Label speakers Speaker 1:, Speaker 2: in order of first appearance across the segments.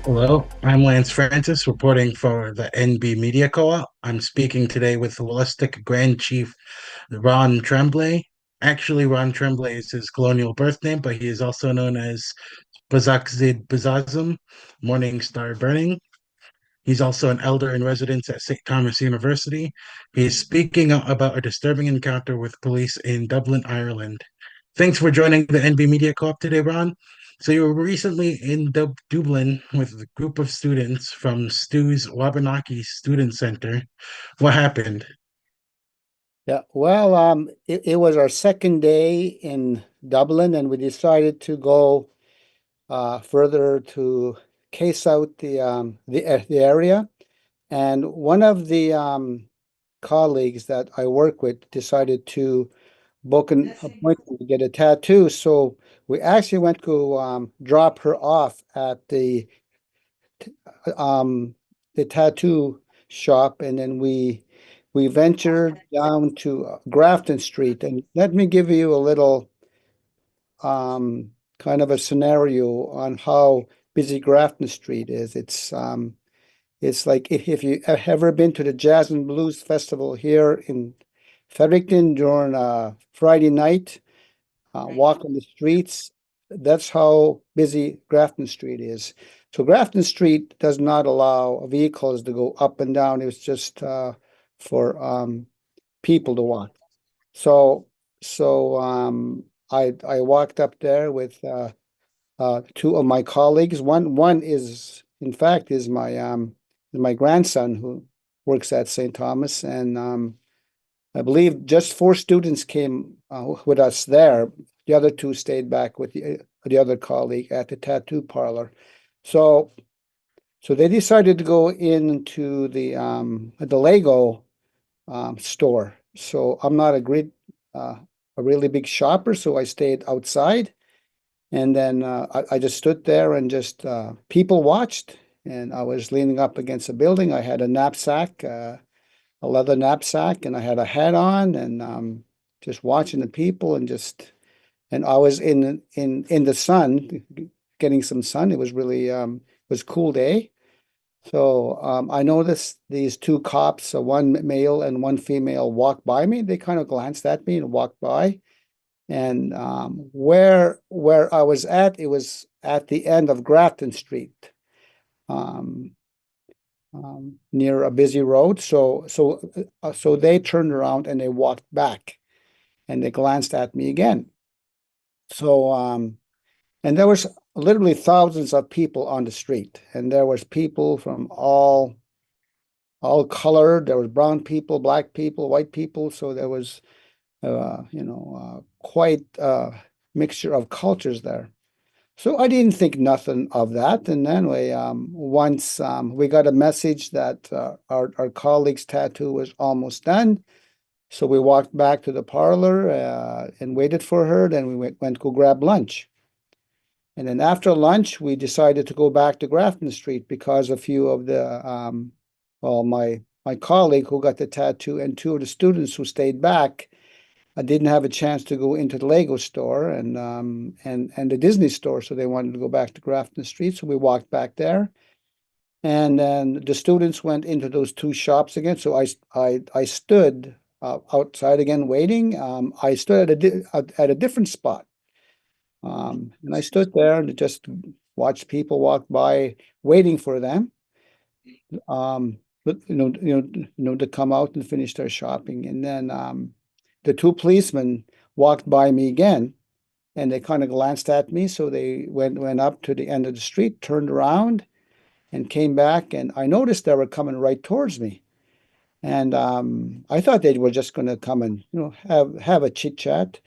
Speaker 1: Hello, I'm Lance Francis, reporting for the NB Media Co-op. I'm speaking today with the Wolastoq Grand Chief Ron Tremblay. Actually, Ron Tremblay is his colonial birth name, but he is also known as Spasaqit Possesom, Morningstar Burning. He's also an elder in residence at St. Thomas University. He is speaking about a disturbing encounter with police in Dublin, Ireland. Thanks for joining the NB Media Co-op today, Ron. So you were recently in Dublin with a group of students from Stu's Wabanaki Student Center. What happened?
Speaker 2: Yeah, well, it was our second day in Dublin, and we decided to go further to case out the area. And one of the colleagues that I work with decided to book an appointment to get a tattoo. So we actually went to drop her off at um, the tattoo shop, and then we ventured down to Grafton Street. And let me give you a little kind of a scenario on how busy Grafton Street is. It's like if you have ever been to the Jazz and Blues Festival here in Fredericton during Friday night, walk on the streets. That's how busy Grafton Street is. So Grafton Street does not allow vehicles to go up and down. It's just for people to walk. So I walked up there with two of my colleagues. One is in fact is my grandson who works at St. Thomas, and I believe just four students came with us there. The other two stayed back with the other colleague at the tattoo parlor. So they decided to go into the Lego store. So I'm not a really big shopper, so I stayed outside, and then I just stood there and just people watched. And I was leaning up against a building. I had a knapsack, a leather knapsack, and I had a hat on, and just watching the people, and I was in the sun, getting some sun. It was really was a cool day. So I noticed these two cops, one male and one female, walked by me. They kind of glanced at me and walked by. And where I was at, it was at the end of Grafton Street, um, near a busy road. So they turned around and they walked back, and they glanced at me again. So and there was literally thousands of people on the street, and there was people from all colored. There was brown people, black people, white people. So there was quite a mixture of cultures there. So I didn't think nothing of that. And anyway, once we got a message that our colleague's tattoo was almost done, so we walked back to the parlor and waited for her. Then we went to go grab lunch. And then after lunch, we decided to go back to Grafton Street because a few of my colleague who got the tattoo and two of the students who stayed back, I didn't have a chance to go into the Lego store and the Disney store, so they wanted to go back to Grafton Street. So we walked back there, and then the students went into those two shops again. So I stood outside again waiting. I stood at a different spot, and I stood there and just watched people walk by, waiting for them. But, to come out and finish their shopping, and then the two policemen walked by me again, and they kind of glanced at me. So they went up to the end of the street, turned around, and came back. And I noticed they were coming right towards me. And I thought they were just going to come and have a chit chat.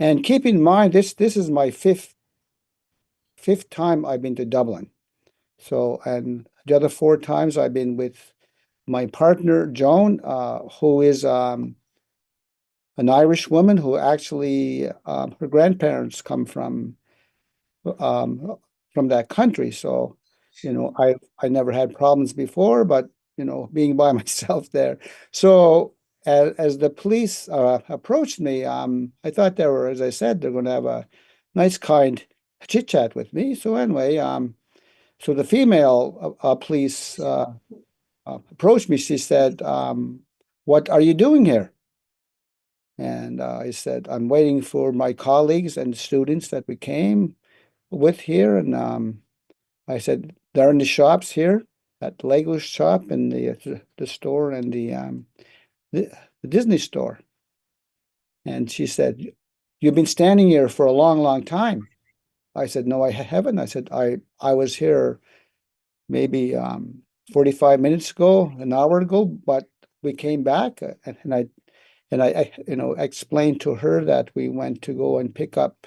Speaker 2: And keep in mind, this is my fifth time I've been to Dublin. So, and the other four times I've been with my partner Joan, who is an Irish woman who actually her grandparents come from that country. So, I never had problems before, but being by myself there. So as the police approached me, I thought they were, as I said, they're going to have a nice, kind chit chat with me. So anyway, so the female police approached me. She said, "What are you doing here?" And I said, "I'm waiting for my colleagues and students that we came with here." And I said, "They're in the shops here, at the Lego shop and the store and the, the Disney store." And she said, "You've been standing here for a long, long time." I said, "No, I haven't." I said, I was here maybe 45 minutes ago, an hour ago, but we came back and I explained to her that we went to go and pick up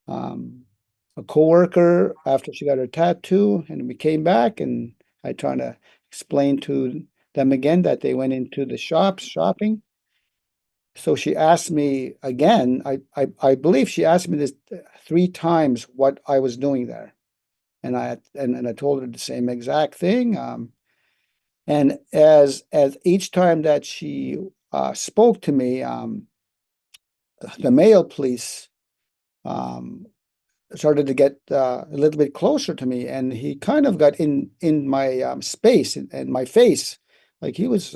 Speaker 2: a coworker after she got her tattoo, and we came back, and I tried to explain to them again that they went into the shops shopping. So she asked me again, I believe she asked me this three times what I was doing there. And I told her the same exact thing. And as each time that she spoke to me, the male police um, started to get a little bit closer to me, and he kind of got in my space and my face, like he was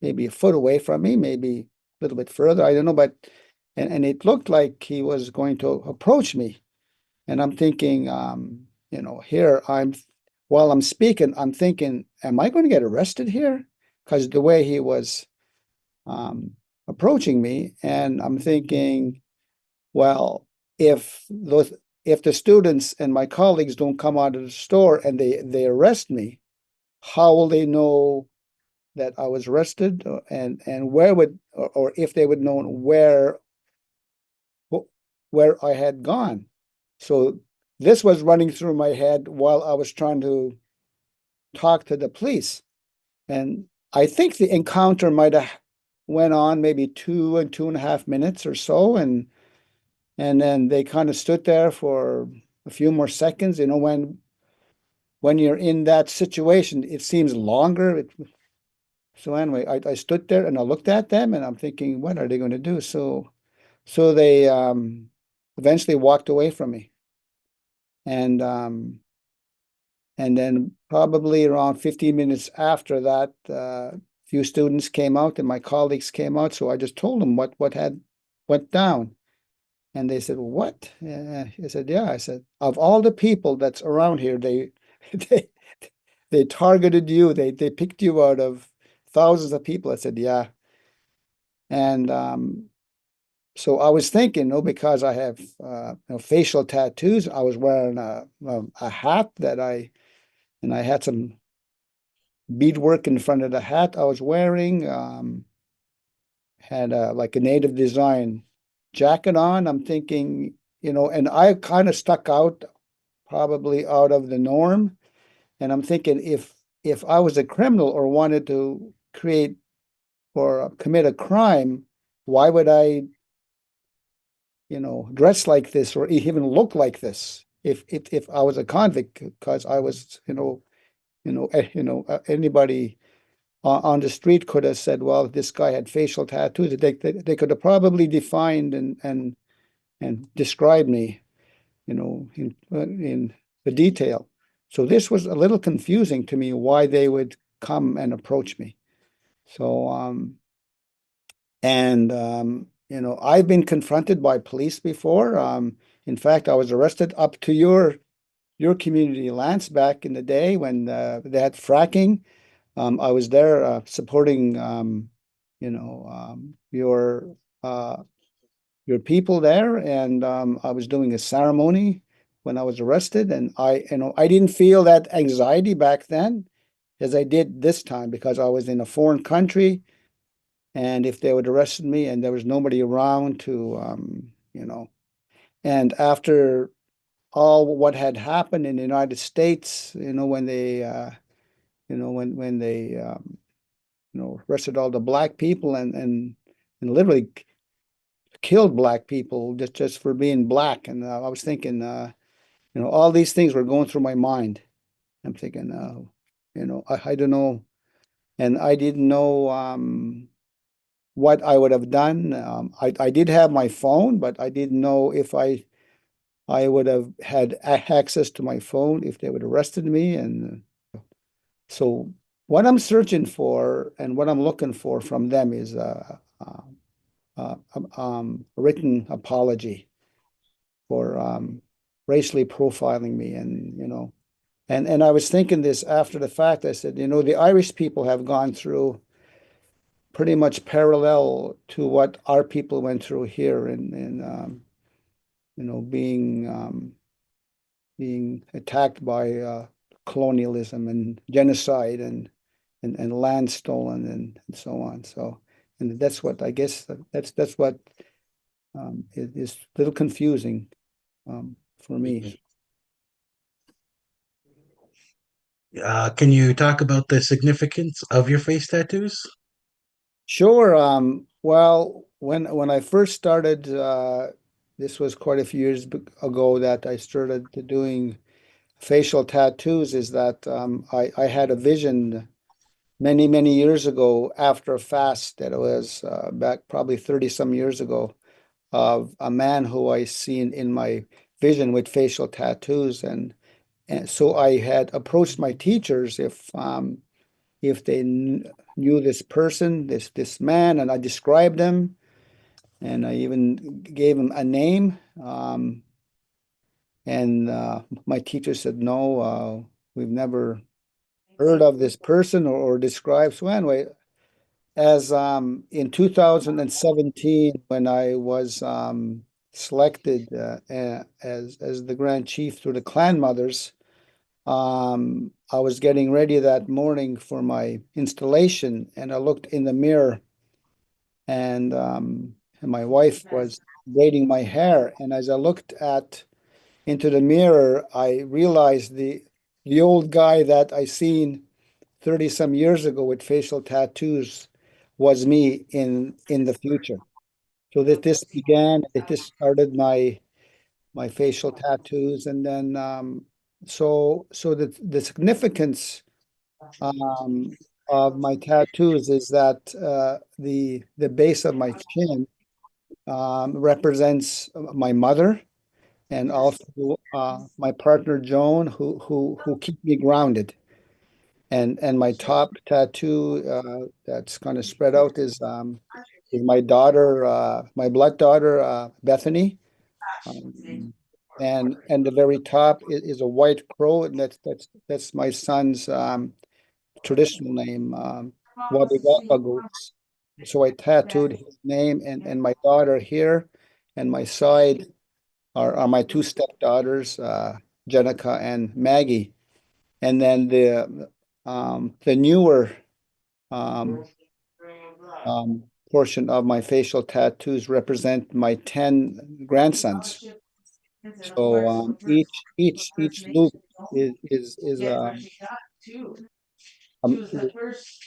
Speaker 2: maybe a foot away from me, maybe a little bit further. I don't know, but and it looked like he was going to approach me, and I'm thinking, here while I'm speaking, I'm thinking, am I going to get arrested here? Because the way he was um, approaching me, and I'm thinking, well, if those if the students and my colleagues don't come out of the store and they arrest me, how will they know that I was arrested? And where would or if they would know where I had gone? So this was running through my head while I was trying to talk to the police. And I think the encounter might have went on maybe 2.5 minutes or so, and then they kind of stood there for a few more seconds. When you're in that situation, it seems longer. So anyway, I stood there and I looked at them and I'm thinking, what are they going to do? So they eventually walked away from me. And and then probably around 15 minutes after that, a few students came out and my colleagues came out. So I just told them what had went down. And they said, "What?" I said, "Yeah." I said, "Of all the people that's around here, they they targeted you. They picked you out of thousands of people." I said, "Yeah." And so I was thinking, because I have facial tattoos, I was wearing a hat and I had some beadwork in front of the hat I was wearing. Had like a native design jacket on. I'm thinking, and I kind of stuck out, probably out of the norm. And I'm thinking, if I was a criminal or wanted to create or commit a crime, why would I, dress like this or even look like this if I was a convict? Because I was, anybody on the street could have said, well, this guy had facial tattoos. They could have probably defined and described me, in the detail. So this was a little confusing to me why they would come and approach me. So I've been confronted by police before. In fact, I was arrested up to your community, Lance, back in the day when they had fracking. I was there supporting uh, your people there, and I was doing a ceremony when I was arrested, and I didn't feel that anxiety back then as I did this time because I was in a foreign country, and if they would arrested me and there was nobody around to and after all what had happened in the United States, when they when they arrested all the black people and literally killed black people just for being black. And I was thinking, all these things were going through my mind. I'm thinking, I don't know. And I didn't know what I would have done. I did have my phone, but I didn't know if I I would have had access to my phone if they would have arrested me. And so what I'm searching for and what I'm looking for from them is a written apology for racially profiling me. And, and I was thinking this after the fact. I said, the Irish people have gone through pretty much parallel to what our people went through here in being attacked by colonialism and genocide and land stolen and so on. So, and that's what I guess that's what is a little confusing for me.
Speaker 1: Can you talk about the significance of your face tattoos?
Speaker 2: Sure. Well, when I first started, this was quite a few years ago that I started doing facial tattoos. Is that I had a vision many years ago after a fast that it was back probably 30 some years ago of a man who I seen in my vision with facial tattoos, and so I had approached my teachers if they knew this person, this man, and I described him, and I even gave him a name. And my teacher said, "No, we've never heard of this person or described." So anyway, as in 2017, when I was selected as the Grand Chief through the Clan Mothers, I was getting ready that morning for my installation, and I looked in the mirror, and my wife was braiding my hair. And as I looked into the mirror, I realized the old guy that I seen 30 some years ago with facial tattoos was me in the future. So that this started my facial tattoos, and then so the significance um, of my tattoos is that the base of my chin represents my mother and also my partner Joan, who keep me grounded. And my top tattoo that's kind of spread out is my daughter, my blood daughter, Bethany. Um, and the very top is a white crow, and that's my son's traditional name, Wabanaki. So I tattooed his name and my daughter here, and my side are my two stepdaughters, Jenica and Maggie. And then the newer um, portion of my facial tattoos represent my 10 grandsons. So each loop is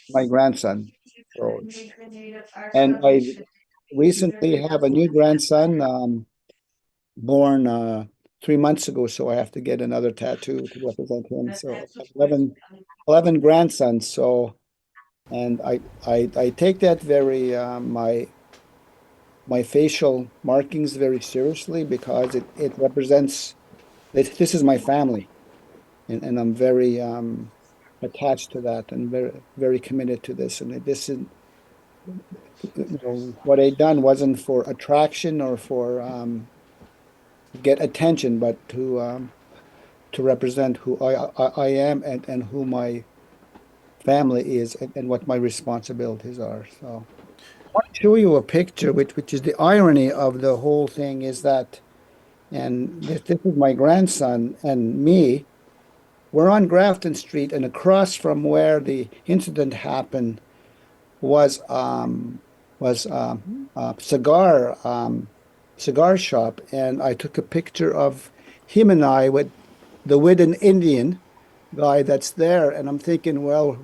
Speaker 2: my grandson. So, and I recently have a new grandson born 3 months ago, so I have to get another tattoo to represent him. So 11 grandsons. So, and I take that very my facial markings very seriously because it represents this is my family, and I'm very attached to that and very committed to this. And this is what I done wasn't for attraction or for get attention, but to represent who I am and who my family is and what my responsibilities are. So I want to show you a picture, which is the irony of the whole thing is that, and this is my grandson and me. We're on Grafton Street, and across from where the incident happened was a cigar shop, and I took a picture of him and I with an Indian guy that's there, and I'm thinking, well,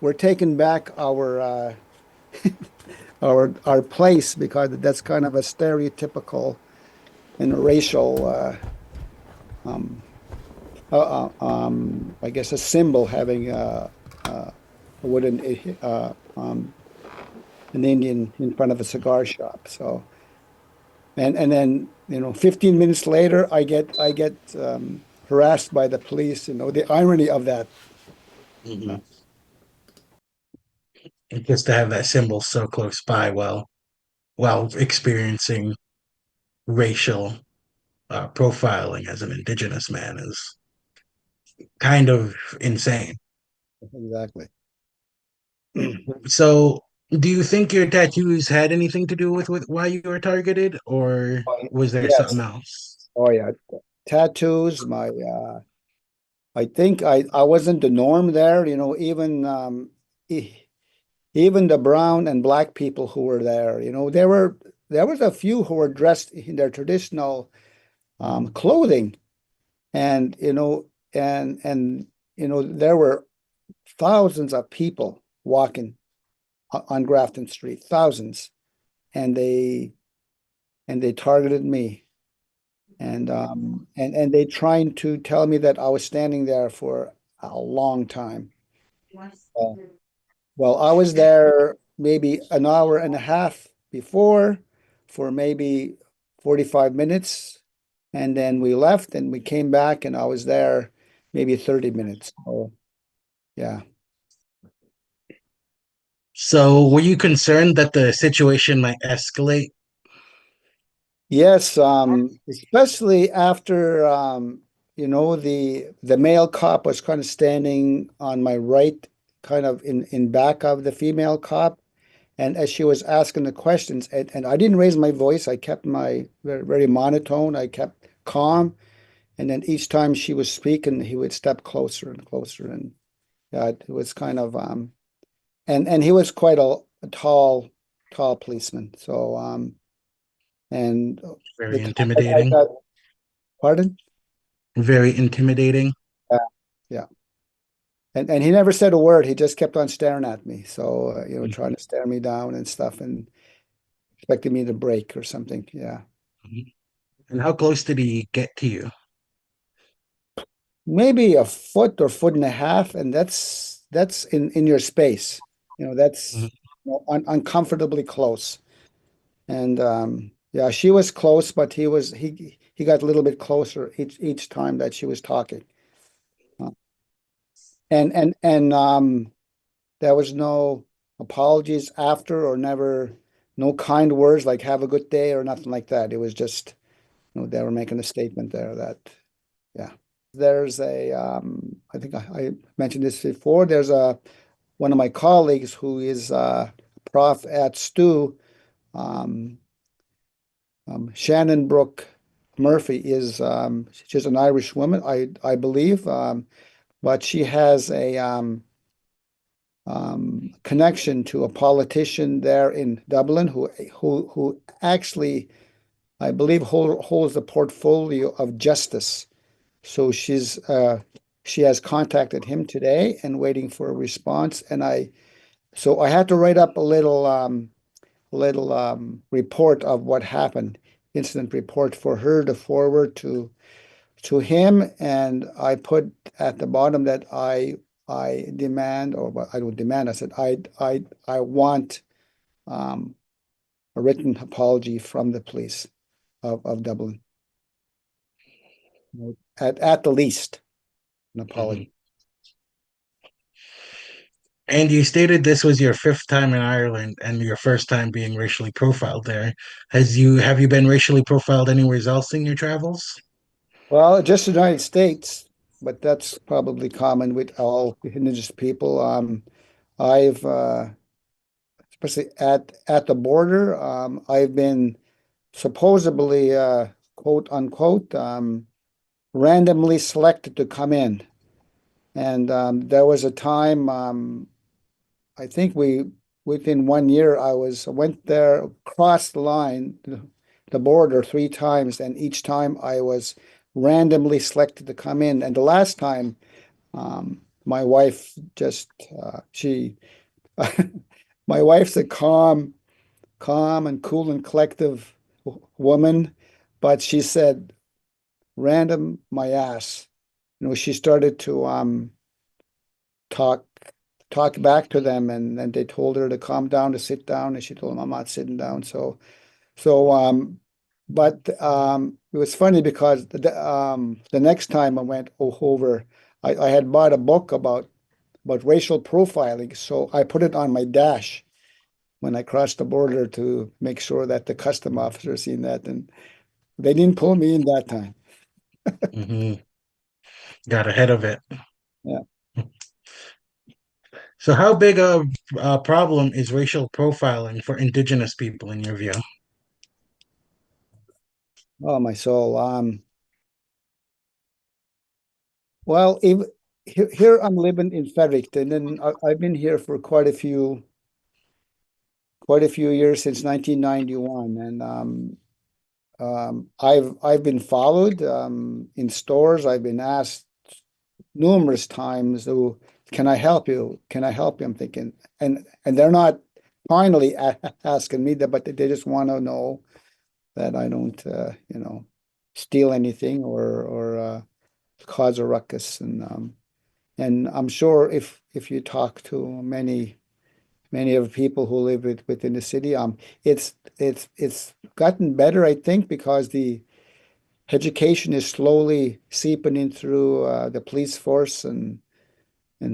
Speaker 2: we're taking back our place because that's kind of a stereotypical and racial I guess a symbol having a wooden an Indian in front of a cigar shop. So And then 15 minutes later, I get harassed by the police. The irony of that.
Speaker 1: Mhm. Just to have that symbol so close by while experiencing racial profiling as an indigenous man is kind of insane.
Speaker 2: Exactly.
Speaker 1: So, do you think your tattoos had anything to do with why you were targeted, or was there something
Speaker 2: Yes.
Speaker 1: else?
Speaker 2: Oh yeah. Tattoos. I think I wasn't the norm there. Even the brown and black people who were there. There was a few who were dressed in their traditional clothing, and there were thousands of people walking on Grafton Street, thousands, and they targeted me, and they trying to tell me that I was standing there for a long time. Uh, well, I was there maybe an hour and a half before for maybe 45 minutes, and then we left and we came back and I was there maybe 30 minutes. So yeah.
Speaker 1: So, were you concerned that the situation might escalate?
Speaker 2: Yes, especially after the male cop was kind of standing on my right, kind of in back of the female cop. And as she was asking the questions, and I didn't raise my voice, I kept my very monotone, I kept calm. And then each time she was speaking, he would step closer and closer. And yeah, it was kind of and he was quite a tall policeman. So and the
Speaker 1: Very
Speaker 2: time that I
Speaker 1: intimidating.
Speaker 2: got, pardon?
Speaker 1: Very intimidating.
Speaker 2: Yeah, yeah. And he never said a word. He just kept on staring at me. So, trying to stare me down and stuff and expecting me to break or something. Yeah.
Speaker 1: Mhm. And how close did he get to you?
Speaker 2: Maybe a foot or foot and a half, and that's in your space.
Speaker 1: Mhm.
Speaker 2: That's uncomfortably close. And yeah, she was close, but he got a little bit closer each time that she was talking. Uh, and there was no apologies after or never no kind words like have a good day or nothing like that. It was just, they were making a statement there that, yeah. There's I think I mentioned this before. There's one of my colleagues who is prof at STU, um, Shannon Brooke Murphy she's an Irish woman, I believe, but she has a connection to a politician there in Dublin who actually, I believe, holds the portfolio of justice. So she has contacted him today and waiting for a response. So I had to write up a little report of what happened, incident report for her to forward to him. And I put at the bottom that I demand, or what I don't demand, I said I want um, a written apology from the police of Dublin. At the least, an apology.
Speaker 1: Mhm. And you stated this was your fifth time in Ireland and your first time being racially profiled there. Have you been racially profiled anywhere else in your travels?
Speaker 2: Well, just the United States, but that's probably common with all indigenous people. I've especially at the border, I've been supposedly quote unquote randomly selected to come in, and there was a time I think we within 1 year I went there, crossed the line, the border 3 times, and each time I was randomly selected to come in. And the last time, my wife just she my wife's a calm and cool and collective woman, but she said, "Random my ass." She started to talk talk back to them, and they told her to calm down, to sit down, and she told them, "I'm not sitting down." So but it was funny because the next time I went over, I had bought a book about racial profiling, so I put it on my dash when I crossed the border to make sure that the custom officer seen that, and they didn't pull me in that time.
Speaker 1: Hmm. Got ahead of it.
Speaker 2: Yeah.
Speaker 1: So, how big a problem is racial profiling for Indigenous people in your view?
Speaker 2: Oh, my soul. Well, here I'm living in Fredericton, and I've been here for quite a few years since 1991, and I've been followed in stores. I've been asked numerous times, "Oh, can I help you? Can I help you?" I'm thinking, and they're not finally asking me that, but they just want to know that I don't, steal anything or cause a ruckus. And I'm sure if you talk to many of the people who live within the city, it's gotten better, I think, because the education is slowly seeping in through the police force and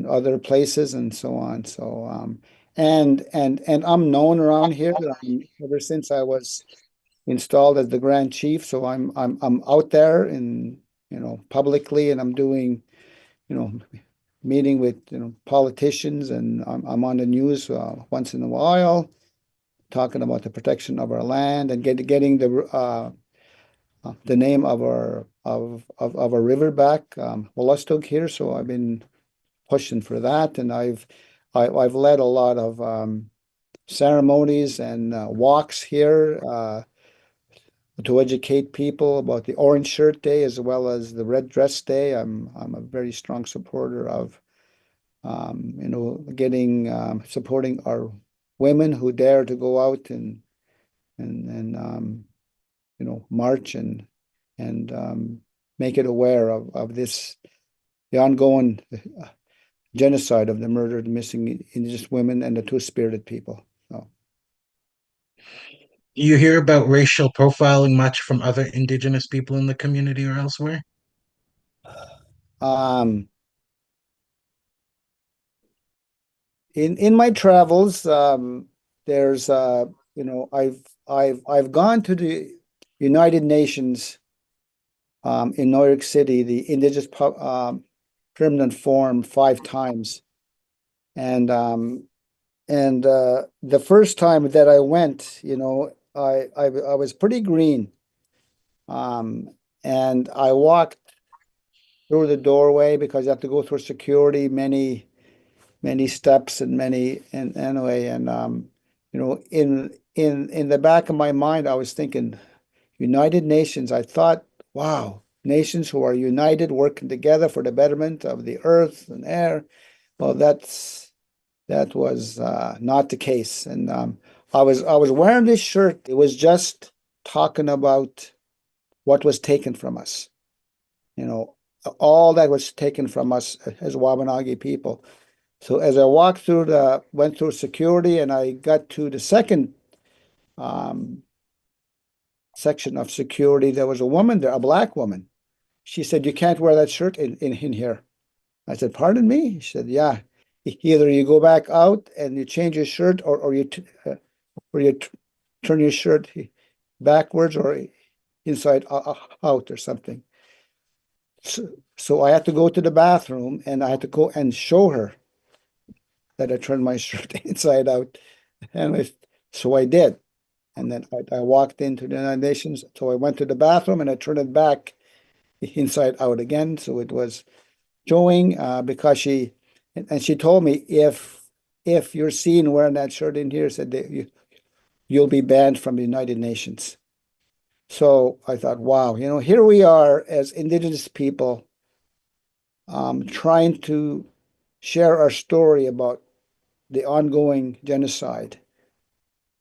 Speaker 2: other places and so on. So and I'm known around here ever since I was installed as the Grand Chief. So I'm out there in publicly, and I'm doing you know meeting with politicians, and I'm on the news once in a while talking about the protection of our land and getting the name of our river back, Wolastoq here. So I've been pushing for that, and I've led a lot of ceremonies and walks here to educate people about the Orange Shirt Day as well as the Red Dress Day. I'm a very strong supporter of getting supporting our women who dare to go out and march and make it aware of this the ongoing genocide of the murdered missing Indigenous women and the two-spirited people. So,
Speaker 1: Do you hear about racial profiling much from other Indigenous people in the community or elsewhere?
Speaker 2: um, in my travels, there's I've gone to the United Nations in New York City, the Indigenous Permanent Forum 5 times, and the first time that I went, I was pretty green, um, and I walked through the doorway because you have to go through security, many steps and many and anyway, and in the back of my mind, I was thinking United Nations. I thought, wow, nations who are united, working together for the betterment of the earth and air. Well, that was not the case, and I was wearing this shirt. It was just talking about what was taken from us. You know, all that was taken from us as Wabanaki people. So as I went through security, and I got to the second um, section of security, there was a woman there, a black woman. She said, "You can't wear that shirt in here." I said, "Pardon me?" She said, "Yeah. Either you go back out and you change your shirt, or you turn your shirt backwards or inside out or something." So I had to go to the bathroom, and I had to go and show her that I turned my shirt inside out. So I did. And then I walked into the United Nations. So I went to the bathroom and I turned it back inside out again. So it was showing because she told me if you're seen wearing that shirt in here, said that you'll be banned from the United Nations. So I thought, wow, here we are as Indigenous people trying to share our story about the ongoing genocide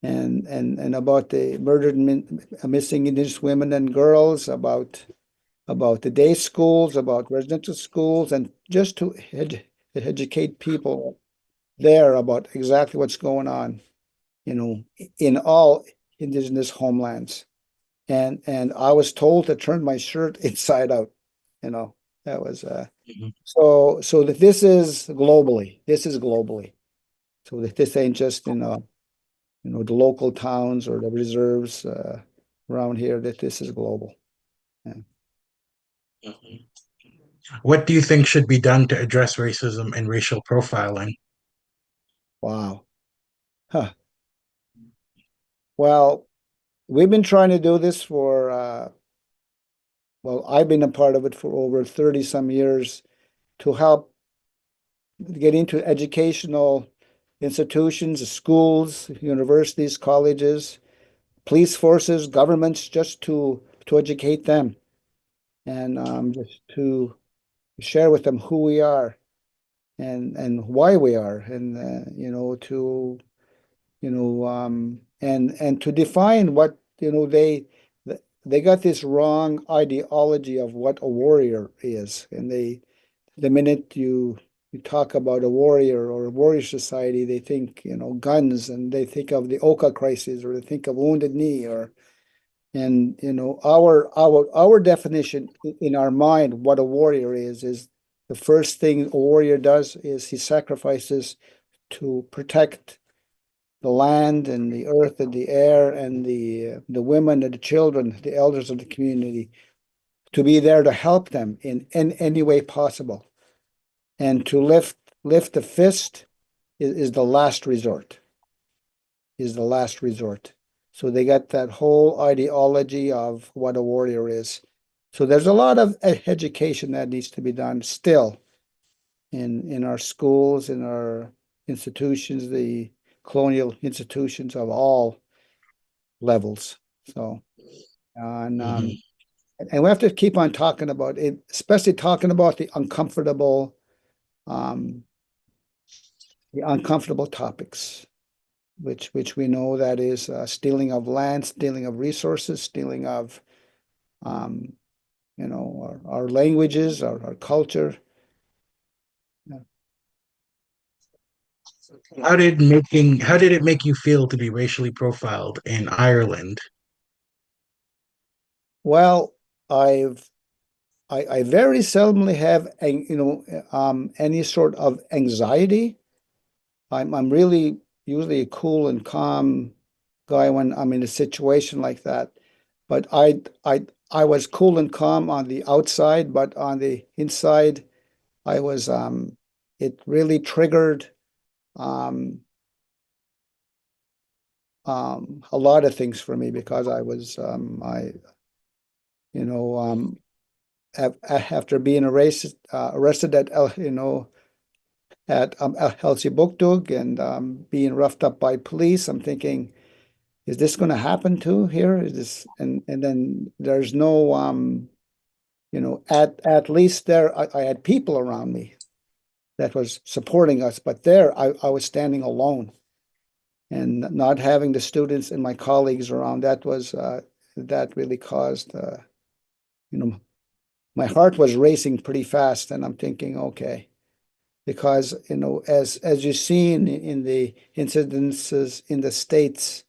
Speaker 2: and about the murdered missing Indigenous women and girls, about the day schools, about residential schools, and just to educate people there about exactly what's going on, in all Indigenous homelands. and I was told to turn my shirt inside out. That was
Speaker 1: Mhm.
Speaker 2: so that this is globally. This is globally. So that this ain't just the local towns or the reserves around here, that this is global. Yeah.
Speaker 1: Mhm. What do you think should be done to address racism and racial profiling?
Speaker 2: Wow. Huh. Well, we've been trying to do this for well, I've been a part of it for over 30 some years to help get into educational institutions, schools, universities, colleges, police forces, governments, just to educate them and just to share with them who we are and why we are, and and to define what they got this wrong ideology of what a warrior is, and the minute you talk about a warrior or a warrior society, they think guns, and they think of the Oka crisis, or they think of Wounded Knee, or and our definition in our mind what a warrior is the first thing a warrior does is he sacrifices to protect the land and the earth and the air and the women and the children, the elders of the community, to be there to help them in any way possible. And to lift the fist is the last resort, is the last resort. So they got that whole ideology of what a warrior is. So there's a lot of education that needs to be done still in our schools, in our institutions, the colonial institutions of all levels. So, and
Speaker 1: Mhm.
Speaker 2: and we have to keep on talking about it, especially talking about um, the uncomfortable topics, which we know that is stealing of land, stealing of resources, stealing of um, our languages, our culture.
Speaker 1: How did it make you feel to be racially profiled in Ireland?
Speaker 2: Well, I've I very seldomly have any sort of anxiety. I'm really usually a cool and calm guy when I'm in a situation like that. But I was cool and calm on the outside, but on the inside, I was it really triggered um, a lot of things for me because I was I you know after being arrested at Elsie Bukdug and being roughed up by police, I'm thinking, is this going to happen too here? Is this and then there's no at least there I had people around me that was supporting us, but there I was standing alone and not having the students and my colleagues around. That really caused you know my heart was racing pretty fast, and I'm thinking, okay, because as you see in the incidences in the States,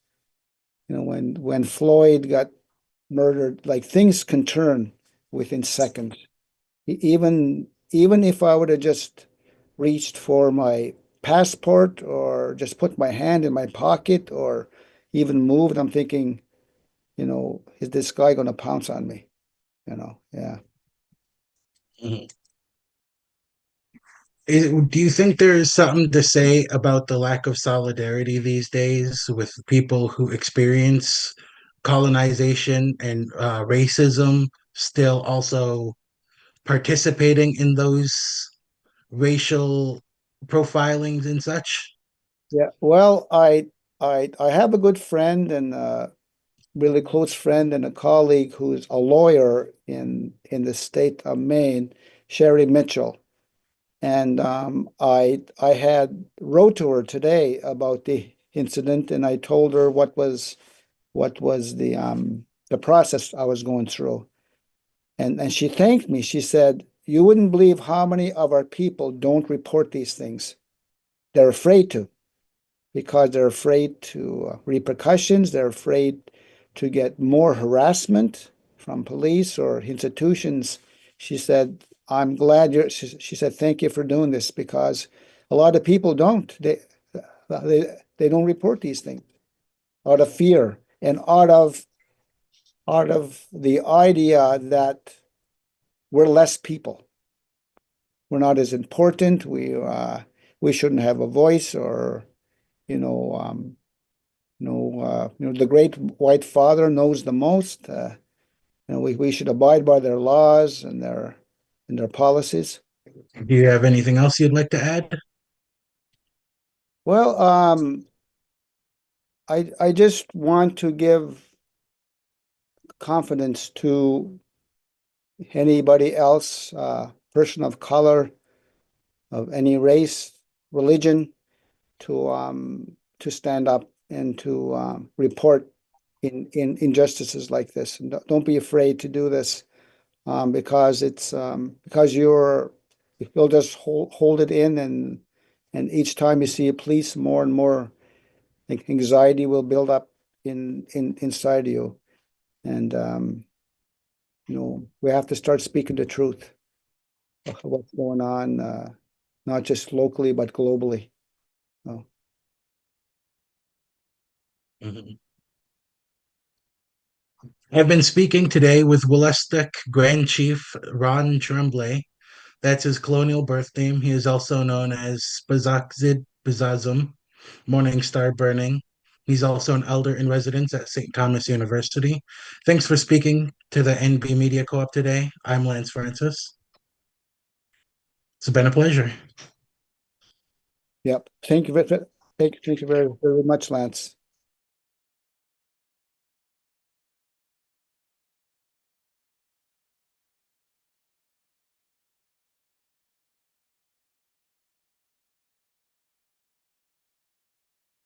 Speaker 2: when Floyd got murdered, like things can turn within seconds. Even if I would have just reached for my passport or just put my hand in my pocket or even moved, I'm thinking, is this guy going to pounce on me? Yeah.
Speaker 1: Mhm. Do you think there is something to say about the lack of solidarity these days with people who experience colonization and racism still also participating in those racial profilings and such?
Speaker 2: Yeah. Well, I have a good friend and really close friend and a colleague who's a lawyer in the state of Maine, Sherry Mitchell. And I had wrote to her today about the incident, and I told her what was the process I was going through. And she thanked me. She said, "You wouldn't believe how many of our people don't report these things. They're afraid to, because they're afraid to repercussions. They're afraid to get more harassment from police or institutions, she said, I'm glad she said, thank you for doing this because a lot of people don't. They don't report these things out of fear and out of the idea that we're less people. We're not as important. We shouldn't have a voice, or you know, the great white father knows the most. We should abide by their laws and their policies.
Speaker 1: Do you have anything else you'd like to add?
Speaker 2: Well, I just want to give confidence to anybody else, person of color, of any race, religion, to stand up and to report in injustices like this. And don't be afraid to do this, because because you'll just hold it in, and each time you see a police, more and more anxiety will build up inside you, and we have to start speaking the truth of what's going on, not just locally but globally. So,
Speaker 1: Mhm. I've been speaking today with Wolastoq Grand Chief Ron Tremblay. That's his colonial birth name. He is also known as Spasaqit Possesom, Morningstar Burning. He's also an elder in residence at St. Thomas University. Thanks for speaking to the NB Media Co-op today. I'm Lance Francis. It's been a pleasure.
Speaker 2: yep. Thank you very much, Lance.